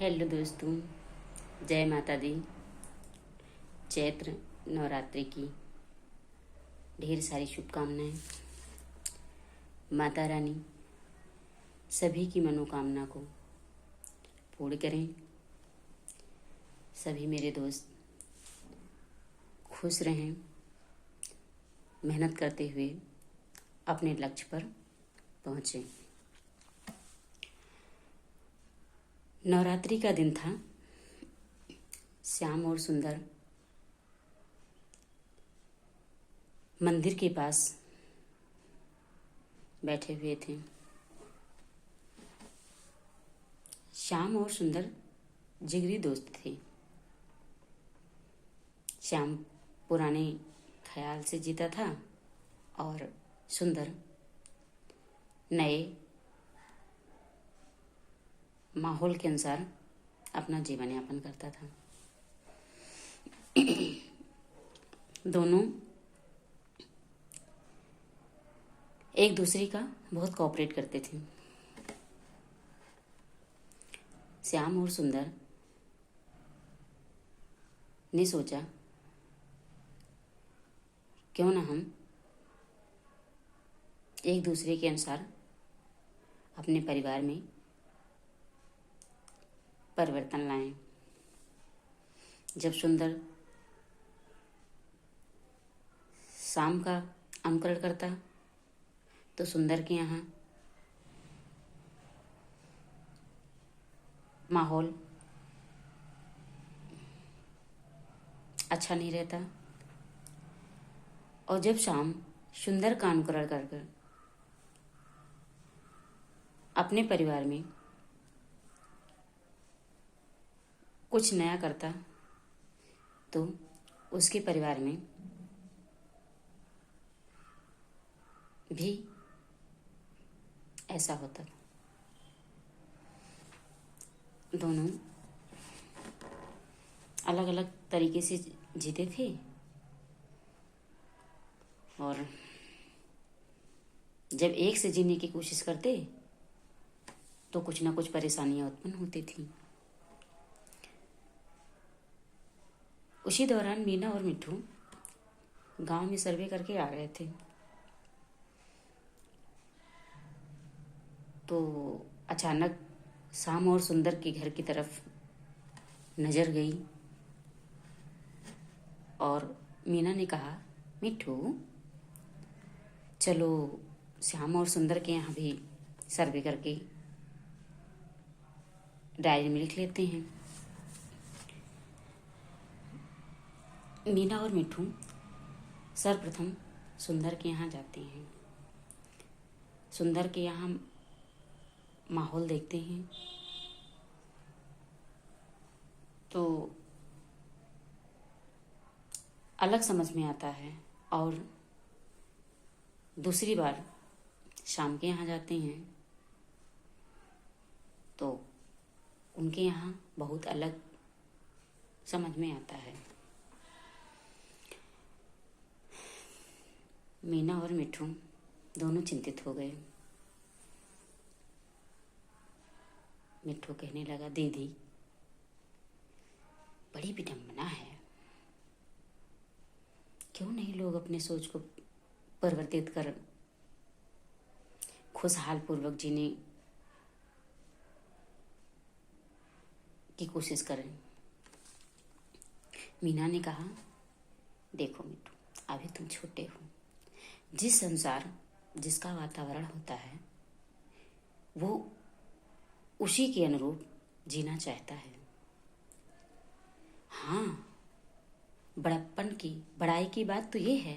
Hello दोस्तों, जय माता दी। चैत्र नवरात्रि की ढेर सारी शुभकामनाएं। माता रानी सभी की मनोकामना को पूर्ण करें। सभी मेरे दोस्त खुश रहें, मेहनत करते हुए अपने लक्ष्य पर पहुँचें। नवरात्रि का दिन था। श्याम और सुंदर मंदिर के पास बैठे हुए थे। श्याम और सुंदर जिगरी दोस्त थे। श्याम पुराने ख्याल से जीता था और सुंदर नए माहौल के अनुसार अपना जीवन यापन करता था। दोनों एक दूसरे का बहुत कोऑपरेट करते थे। श्याम और सुंदर ने सोचा क्यों ना हम एक दूसरे के अनुसार अपने परिवार में परिवर्तन लाएं। जब सुंदर शाम का अनुकरण करता तो सुंदर के यहाँ माहौल अच्छा नहीं रहता, और जब शाम सुंदर का अनुकरण कर अपने परिवार में कुछ नया करता तो उसके परिवार में भी ऐसा होता। दोनों अलग अलग तरीके से जीते थे और जब एक से जीने की कोशिश करते तो कुछ ना कुछ परेशानियां उत्पन्न होती थी। उसी दौरान मीना और मिट्ठू गांव में सर्वे करके आ रहे थे। तो अचानक शाम और सुंदर के घर की तरफ नजर गई और मीना ने कहा, मिट्ठू चलो श्याम और सुंदर के यहाँ भी सर्वे करके डायरी में लिख लेते हैं। मीना और मिट्ठू सर्वप्रथम सुंदर के यहाँ जाते हैं। सुंदर के यहाँ माहौल देखते हैं तो अलग समझ में आता है, और दूसरी बार शाम के यहाँ जाते हैं तो उनके यहाँ बहुत अलग समझ में आता है। मीना और मिट्ठू दोनों चिंतित हो गए। मिट्ठू कहने लगा, दीदी बड़ी विडंबना है, क्यों नहीं लोग अपने सोच को परिवर्तित कर खुशहाल पूर्वक जीने की कोशिश करें। मीना ने कहा, देखो मिट्ठू, अभी तुम छोटे हो, जिस संसार जिसका वातावरण होता है वो उसी के अनुरूप जीना चाहता है। हाँ, बड़प्पन की बड़ाई की बात तो ये है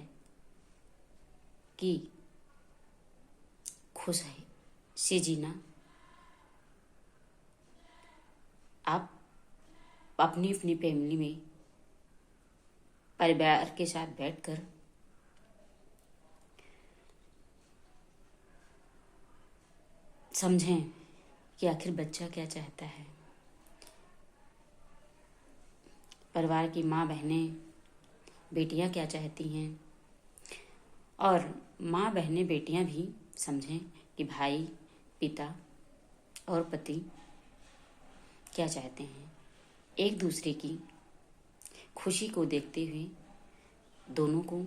कि खुश है से जीना। आप अपनी अपनी फैमिली में परिवार के साथ बैठकर समझें कि आखिर बच्चा क्या चाहता है। परिवार की माँ बहनें बेटियां क्या चाहती हैं, और माँ बहनें बेटियां भी समझें कि भाई पिता और पति क्या चाहते हैं, एक दूसरे की खुशी को देखते हुए दोनों को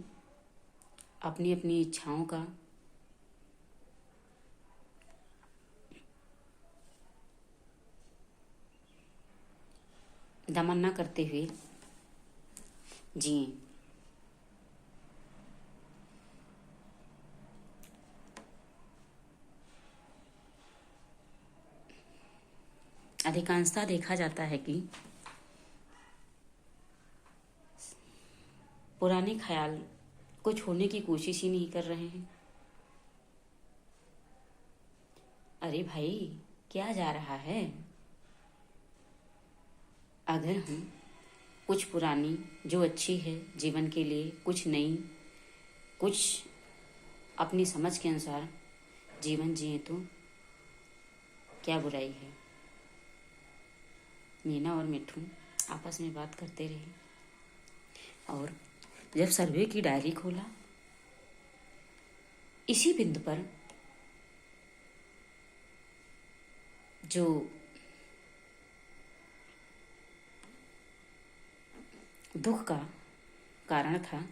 अपनी अपनी इच्छाओं का दमन न करते हुए जिएं। अधिकांशतः देखा जाता है कि पुराने ख्याल को छोड़ने की कोशिश ही नहीं कर रहे हैं। अरे भाई, क्या जा रहा है? अगर हम कुछ पुरानी जो अच्छी है जीवन के लिए, कुछ नई, कुछ अपनी समझ के अनुसार जीवन जिए तो क्या बुराई है। मीना और मिट्ठू आपस में बात करते रहे और जब सर्वे की डायरी खोला, इसी बिंदु पर जो दुख का कारण था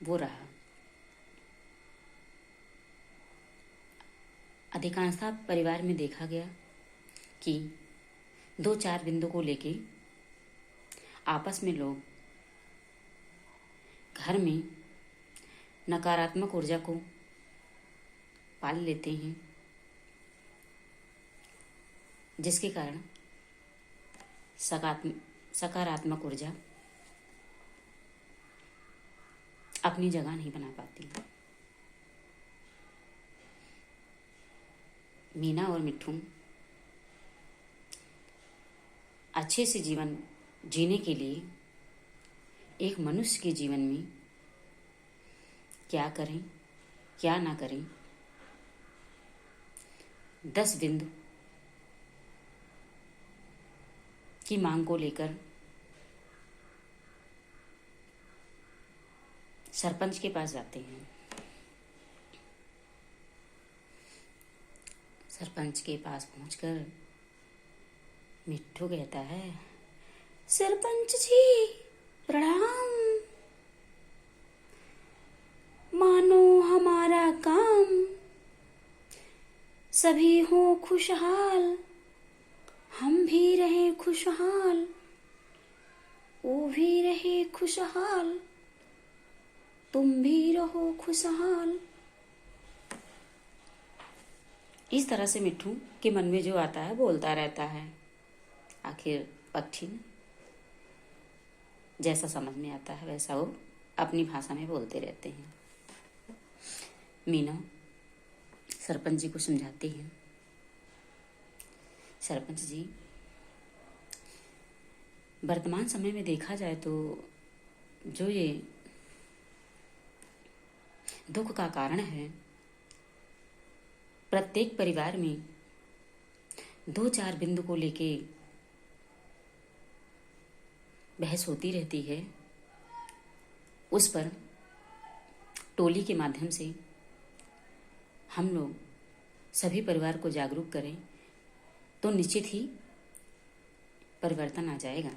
वो रहा। अधिकांशतः परिवार में देखा गया कि 2-4 बिंदु को लेके आपस में लोग घर में नकारात्मक ऊर्जा को पाल लेते हैं, जिसके कारण सकारात्मक ऊर्जा अपनी जगह नहीं बना पाती। मीना और मिट्ठू अच्छे से जीवन जीने के लिए एक मनुष्य के जीवन में क्या करें क्या ना करें, 10 बिंदु की मांग को लेकर सरपंच के पास जाते हैं। सरपंच के पास पहुंचकर मिट्ठू कहता है, सरपंच जी प्रणाम। मानो हमारा काम सभी हो खुशहाल, हम भी रहे खुशहाल, वो भी रहे खुशहाल, तुम भी रहो खुशहाल। इस तरह से मिट्ठू के मन में जो आता है बोलता रहता है। आखिर पक्षी जैसा समझ में आता है वैसा वो अपनी भाषा में बोलते रहते हैं। मीना सरपंच जी को समझाती है, सरपंच जी वर्तमान समय में देखा जाए तो जो ये दुख का कारण है, प्रत्येक परिवार में 2-4 बिंदु को लेके बहस होती रहती है। उस पर टोली के माध्यम से हम लोग सभी परिवार को जागरूक करें तो निश्चित ही परिवर्तन आ जाएगा।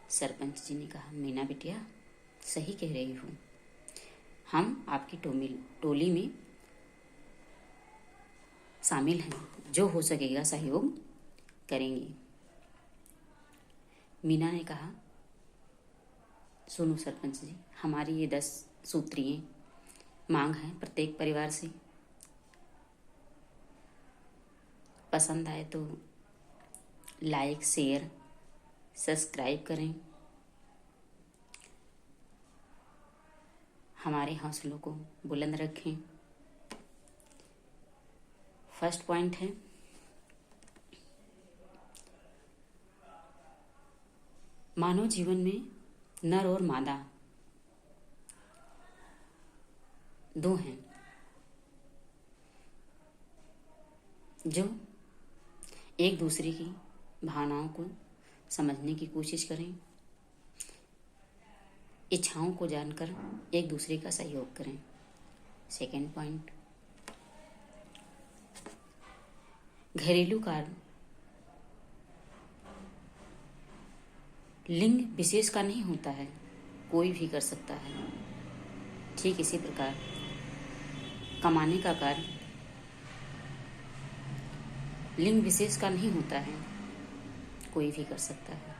सरपंच जी ने कहा, मीना बिटिया सही कह रही हूँ, हम आपकी टोली में शामिल हैं, जो हो सकेगा सहयोग करेंगे। मीना ने कहा, सुनो सरपंच जी, हमारी ये 10 सूत्रीय मांग है प्रत्येक परिवार से। पसंद आए तो लाइक शेयर सब्सक्राइब करें, हमारे हौसलों को बुलंद रखें। फर्स्ट पॉइंट है, मानव जीवन में नर और मादा 2 हैं जो एक दूसरे की भावनाओं को समझने की कोशिश करें, इच्छाओं को जानकर एक दूसरे का सहयोग करें। सेकंड पॉइंट, घरेलू कार्य लिंग विशेष का नहीं होता है, कोई भी कर सकता है। ठीक इसी प्रकार कमाने का कार्य लिंग विशेष का नहीं होता है, कोई भी कर सकता है।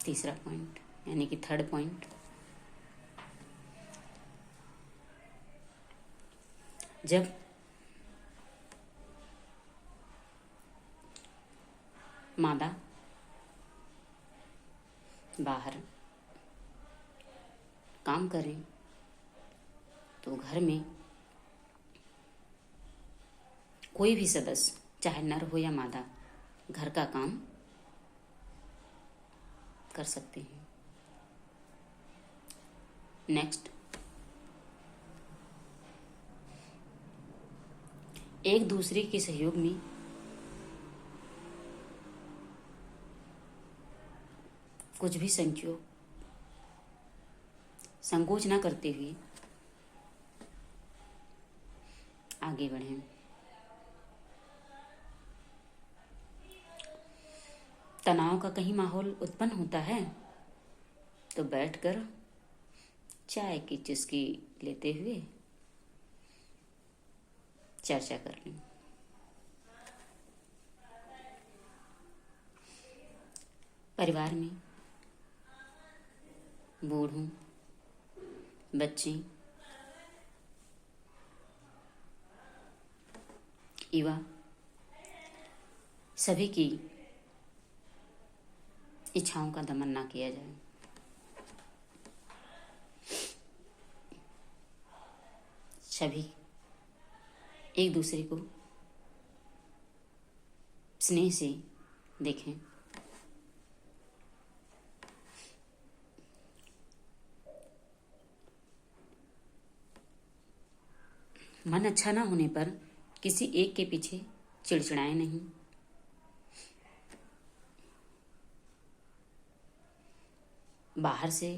तीसरा पॉइंट यानी कि थर्ड पॉइंट, जब मादा बाहर काम करें तो घर में कोई भी सदस्य, चाहे नर हो या मादा, घर का काम कर सकते हैं। नेक्स्ट, एक दूसरे के सहयोग में कुछ भी संकोच ना करते हुए आगे बढ़ें। तनाव का कहीं माहौल उत्पन्न होता है तो बैठकर चाय की चुस्की लेते हुए चर्चा कर लें। परिवार में बूढ़ों, बच्चे, युवा सभी की इच्छाओं का दमन ना किया जाए। सभी एक दूसरे को स्नेह से देखें। मन अच्छा ना होने पर किसी एक के पीछे चिड़चिड़ाएं नहीं। बाहर से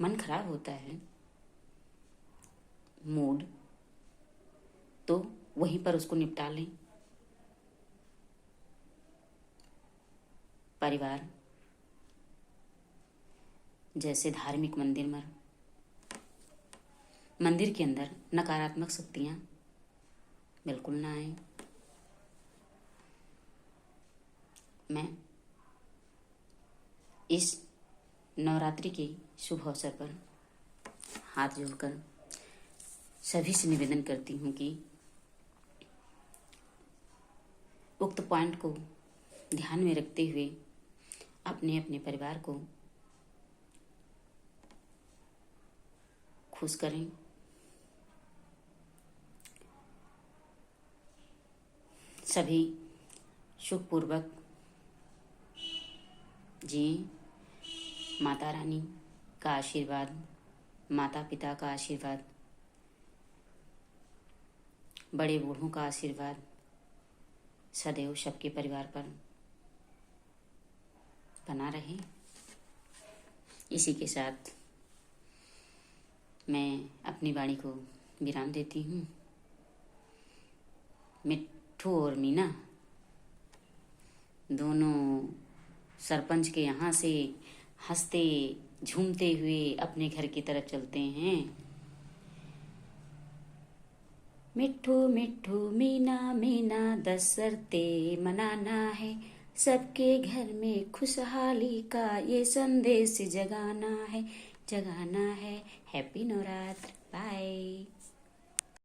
मन खराब होता है, मूड, तो वहीं पर उसको निपटा लें। परिवार जैसे धार्मिक मंदिर के अंदर नकारात्मक शक्तियां बिल्कुल ना आए। मैं इस नवरात्रि के शुभ अवसर पर हाथ जोड़कर सभी से निवेदन करती हूँ कि उक्त पॉइंट को ध्यान में रखते हुए अपने अपने परिवार को खुश करें। सभी सुखपूर्वक जिएं। माता रानी का आशीर्वाद, माता पिता का आशीर्वाद, बड़े बूढ़ों का आशीर्वाद सदैव सबके परिवार पर बना रहे। इसी के साथ मैं अपनी वाणी को विराम देती हूँ। मिट्ठू और मीना दोनों सरपंच के यहाँ से हंसते झूमते हुए अपने घर की तरफ चलते हैं। मिट्ठू मिट्ठू मीना मीना 10 शर्तें मनाना है, सबके घर में खुशहाली का ये संदेश जगाना है। हैप्पी नवरात्र। बाय।